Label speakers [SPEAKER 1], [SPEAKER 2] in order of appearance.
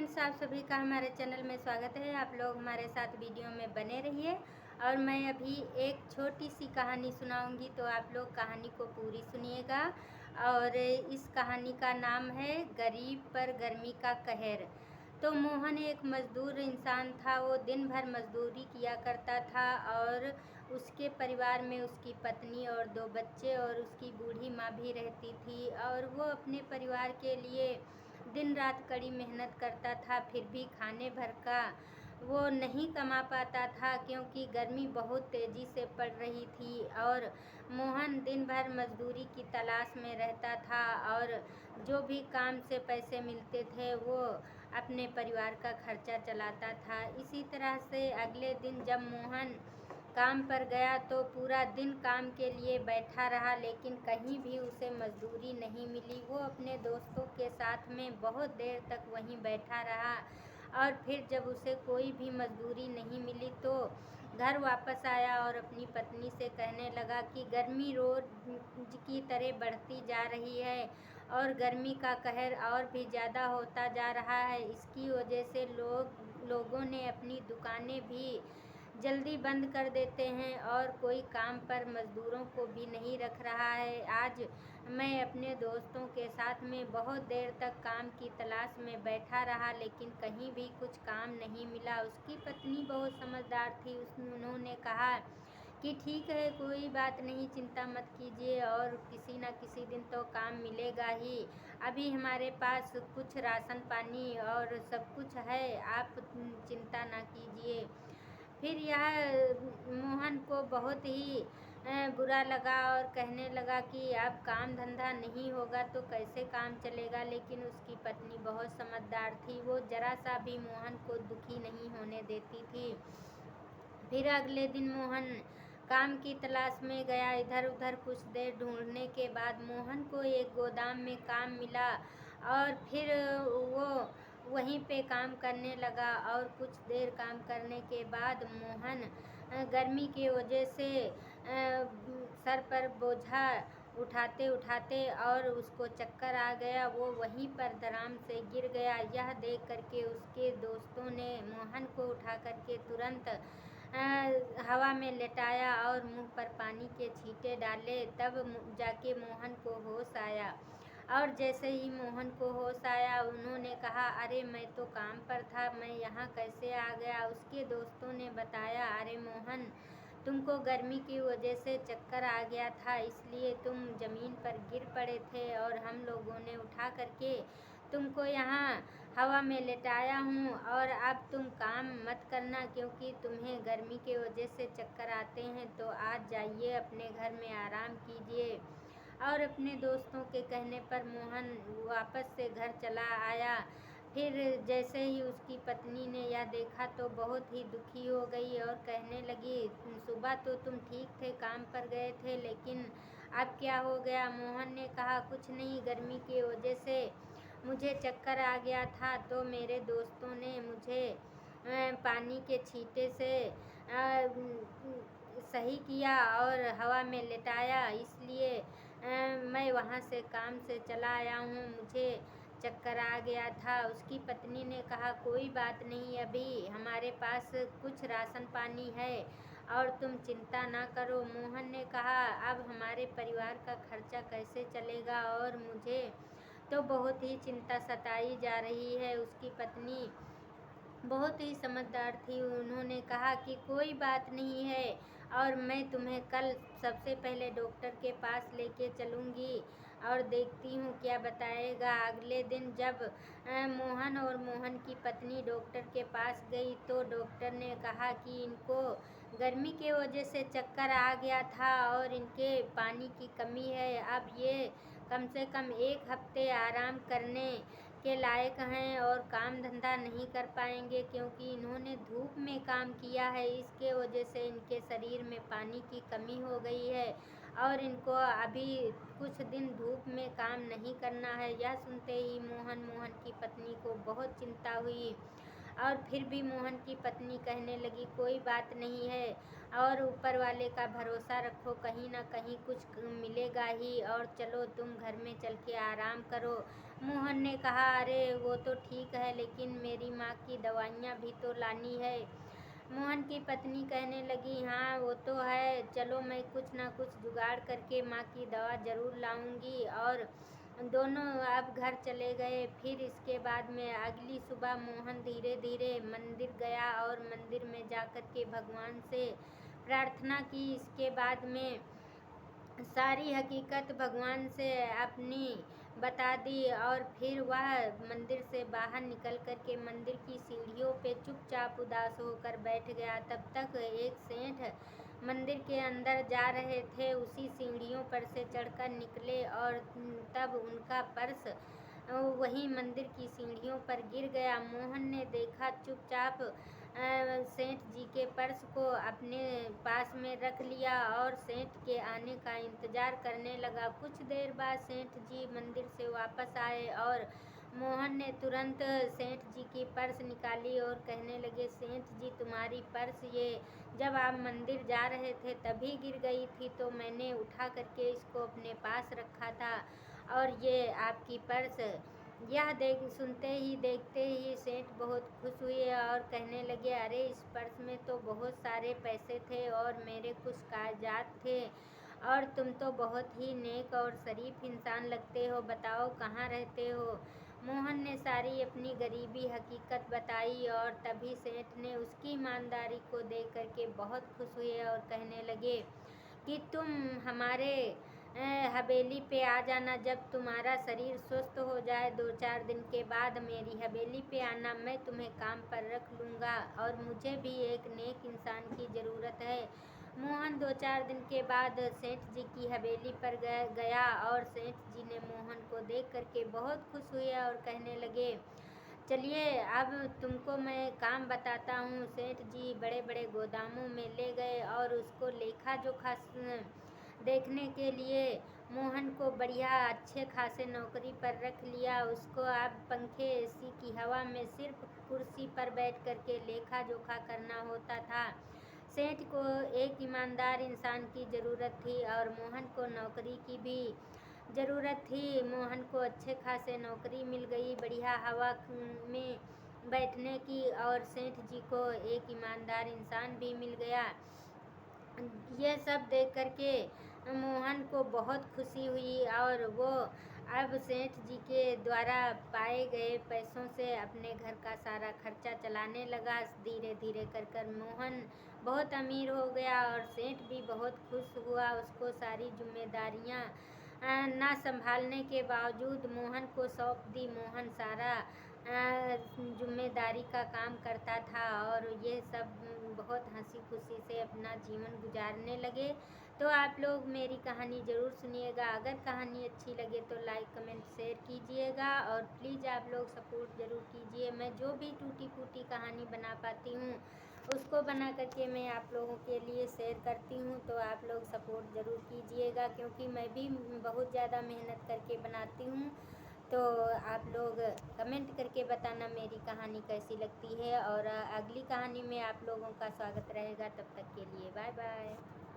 [SPEAKER 1] Friends, आप सभी का हमारे चैनल में स्वागत है। आप लोग हमारे साथ वीडियो में बने रहिए। और मैं अभी एक छोटी सी कहानी सुनाऊंगी, तो आप लोग कहानी को पूरी सुनिएगा। और इस कहानी का नाम है गरीब पर गर्मी का कहर। तो मोहन एक मज़दूर इंसान था। वो दिन भर मज़दूरी किया करता था और उसके परिवार में उसकी पत्नी और 2 बच्चे और उसकी बूढ़ी माँ भी रहती थी। और वो अपने परिवार के लिए दिन रात कड़ी मेहनत करता था, फिर भी खाने भर का वो नहीं कमा पाता था, क्योंकि गर्मी बहुत तेज़ी से पड़ रही थी। और मोहन दिन भर मज़दूरी की तलाश में रहता था और जो भी काम से पैसे मिलते थे वो अपने परिवार का खर्चा चलाता था। इसी तरह से अगले दिन जब मोहन काम पर गया तो पूरा दिन काम के लिए बैठा रहा, लेकिन कहीं भी उसे मजदूरी नहीं मिली। वो अपने दोस्तों के साथ में बहुत देर तक वहीं बैठा रहा और फिर जब उसे कोई भी मजदूरी नहीं मिली तो घर वापस आया और अपनी पत्नी से कहने लगा कि गर्मी रोज की तरह बढ़ती जा रही है और गर्मी का कहर और भी ज़्यादा होता जा रहा है। इसकी वजह से लोगों ने अपनी दुकानें भी जल्दी बंद कर देते हैं और कोई काम पर मज़दूरों को भी नहीं रख रहा है। आज मैं अपने दोस्तों के साथ में बहुत देर तक काम की तलाश में बैठा रहा, लेकिन कहीं भी कुछ काम नहीं मिला। उसकी पत्नी बहुत समझदार थी। उन्होंने कहा कि ठीक है, कोई बात नहीं, चिंता मत कीजिए और किसी न किसी दिन तो काम मिलेगा ही। अभी हमारे पास कुछ राशन पानी और सब कुछ है, आप चिंता ना कीजिए। फिर यह मोहन को बहुत ही बुरा लगा और कहने लगा कि अब काम धंधा नहीं होगा तो कैसे काम चलेगा। लेकिन उसकी पत्नी बहुत समझदार थी। वो जरा सा भी मोहन को दुखी नहीं होने देती थी। फिर अगले दिन मोहन काम की तलाश में गया। इधर उधर कुछ देर ढूंढने के बाद मोहन को एक गोदाम में काम मिला और फिर वो वहीं पे काम करने लगा। और कुछ देर काम करने के बाद मोहन गर्मी की वजह से सर पर बोझा उठाते उठाते और उसको चक्कर आ गया। वो वहीं पर धड़ाम से गिर गया। यह देख करके उसके दोस्तों ने मोहन को उठा करके तुरंत हवा में लेटाया और मुंह पर पानी के छींटे डाले। तब जाके मोहन को होश आया। और जैसे ही मोहन को होश आया उन्होंने कहा, अरे मैं तो काम पर था, मैं यहाँ कैसे आ गया। उसके दोस्तों ने बताया, अरे मोहन, तुमको गर्मी की वजह से चक्कर आ गया था, इसलिए तुम ज़मीन पर गिर पड़े थे और हम लोगों ने उठा करके तुमको यहाँ हवा में लेटाया हूँ। और अब तुम काम मत करना, क्योंकि तुम्हें गर्मी की वजह से चक्कर आते हैं, तो आज जाइए अपने घर में आराम कीजिए। और अपने दोस्तों के कहने पर मोहन वापस से घर चला आया। फिर जैसे ही उसकी पत्नी ने यह देखा तो बहुत ही दुखी हो गई और कहने लगी, सुबह तो तुम ठीक थे, काम पर गए थे, लेकिन अब क्या हो गया। मोहन ने कहा, कुछ नहीं, गर्मी की वजह से मुझे चक्कर आ गया था, तो मेरे दोस्तों ने मुझे पानी के छींटे से सही किया और हवा में लेटाया, इसलिए मैं वहाँ से काम से चला आया हूँ, मुझे चक्कर आ गया था। उसकी पत्नी ने कहा, कोई बात नहीं, अभी हमारे पास कुछ राशन पानी है और तुम चिंता ना करो। मोहन ने कहा, अब हमारे परिवार का खर्चा कैसे चलेगा और मुझे तो बहुत ही चिंता सताई जा रही है। उसकी पत्नी बहुत ही समझदार थी। उन्होंने कहा कि कोई बात नहीं है और मैं तुम्हें कल सबसे पहले डॉक्टर के पास लेके चलूँगी और देखती हूँ क्या बताएगा। अगले दिन जब मोहन और मोहन की पत्नी डॉक्टर के पास गई तो डॉक्टर ने कहा कि इनको गर्मी के वजह से चक्कर आ गया था और इनके पानी की कमी है। अब ये कम से कम 1 हफ्ते आराम करने के लायक हैं और काम धंधा नहीं कर पाएंगे, क्योंकि इन्होंने धूप में काम किया है। इसके वजह से इनके शरीर में पानी की कमी हो गई है और इनको अभी कुछ दिन धूप में काम नहीं करना है। यह सुनते ही मोहन की पत्नी को बहुत चिंता हुई और फिर भी मोहन की पत्नी कहने लगी, कोई बात नहीं है और ऊपर वाले का भरोसा रखो, कहीं ना कहीं कुछ मिलेगा ही, और चलो तुम घर में चल के आराम करो। मोहन ने कहा, अरे वो तो ठीक है, लेकिन मेरी माँ की दवाइयाँ भी तो लानी है। मोहन की पत्नी कहने लगी, हाँ वो तो है, चलो मैं कुछ ना कुछ जुगाड़ करके माँ की दवा ज़रूर लाऊंगी। और दोनों अब घर चले गए। फिर इसके बाद में अगली सुबह मोहन धीरे धीरे मंदिर गया और मंदिर में जाकर के भगवान से प्रार्थना की। इसके बाद में सारी हकीकत भगवान से अपनी बता दी और फिर वह मंदिर से बाहर निकल कर के मंदिर की सीढ़ियों पे चुपचाप उदास होकर बैठ गया। तब तक एक सेठ मंदिर के अंदर जा रहे थे, उसी सीढ़ियों पर से चढ़कर निकले और तब उनका पर्स वही मंदिर की सीढ़ियों पर गिर गया। मोहन ने देखा, चुपचाप सेठ जी के पर्स को अपने पास में रख लिया और सेठ के आने का इंतज़ार करने लगा। कुछ देर बाद सेठ जी मंदिर से वापस आए और मोहन ने तुरंत सेठ जी की पर्स निकाली और कहने लगे, सेठ जी तुम्हारी पर्स ये जब आप मंदिर जा रहे थे तभी गिर गई थी, तो मैंने उठा करके इसको अपने पास रखा था और ये आपकी पर्स। यह देखते ही सेठ बहुत खुश हुए और कहने लगे, अरे इस पर्स में तो बहुत सारे पैसे थे और मेरे कुछ कागजात थे, और तुम तो बहुत ही नेक और शरीफ इंसान लगते हो, बताओ कहाँ रहते हो। मोहन ने सारी अपनी गरीबी हकीकत बताई और तभी सेठ ने उसकी ईमानदारी को देख करके बहुत खुश हुए और कहने लगे कि तुम हमारे हवेली पे आ जाना, जब तुम्हारा शरीर स्वस्थ हो जाए 2-4 दिन के बाद मेरी हवेली पे आना, मैं तुम्हें काम पर रख लूँगा और मुझे भी एक नेक इंसान की ज़रूरत है। मोहन 2-4 दिन के बाद सेठ जी की हवेली पर गया और सेठ जी ने मोहन को देख करके बहुत खुश हुए और कहने लगे, चलिए अब तुमको मैं काम बताता हूँ। सेठ जी बड़े बड़े गोदामों में ले गए और उसको लेखा जोखा देखने के लिए मोहन को बढ़िया अच्छे खासे नौकरी पर रख लिया। उसको अब पंखे एसी की हवा में सिर्फ कुर्सी पर बैठ करके लेखा जोखा करना होता था। सेठ को एक ईमानदार इंसान की ज़रूरत थी और मोहन को नौकरी की भी ज़रूरत थी। मोहन को अच्छे खासे नौकरी मिल गई, बढ़िया हवा में बैठने की, और सेठ जी को एक ईमानदार इंसान भी मिल गया। ये सब देख करके मोहन को बहुत खुशी हुई और वो अब सेठ जी के द्वारा पाए गए पैसों से अपने घर का सारा खर्चा चलाने लगा। धीरे धीरे कर मोहन बहुत अमीर हो गया और सेठ भी बहुत खुश हुआ। उसको सारी जिम्मेदारियां ना संभालने के बावजूद मोहन को सौंप दी। मोहन सारा जिम्मेदारी का काम करता था और ये सब बहुत हंसी खुशी से अपना जीवन गुजारने लगे। तो आप लोग मेरी कहानी ज़रूर सुनिएगा। अगर कहानी अच्छी लगे तो लाइक कमेंट शेयर कीजिएगा और प्लीज़ आप लोग सपोर्ट ज़रूर कीजिए। मैं जो भी टूटी फूटी कहानी बना पाती हूँ उसको बना करके मैं आप लोगों के लिए शेयर करती हूँ, तो आप लोग सपोर्ट ज़रूर कीजिएगा, क्योंकि मैं भी बहुत ज़्यादा मेहनत करके बनाती हूँ। तो आप लोग कमेंट करके बताना मेरी कहानी कैसी लगती है और अगली कहानी में आप लोगों का स्वागत रहेगा। तब तक के लिए बाय बाय।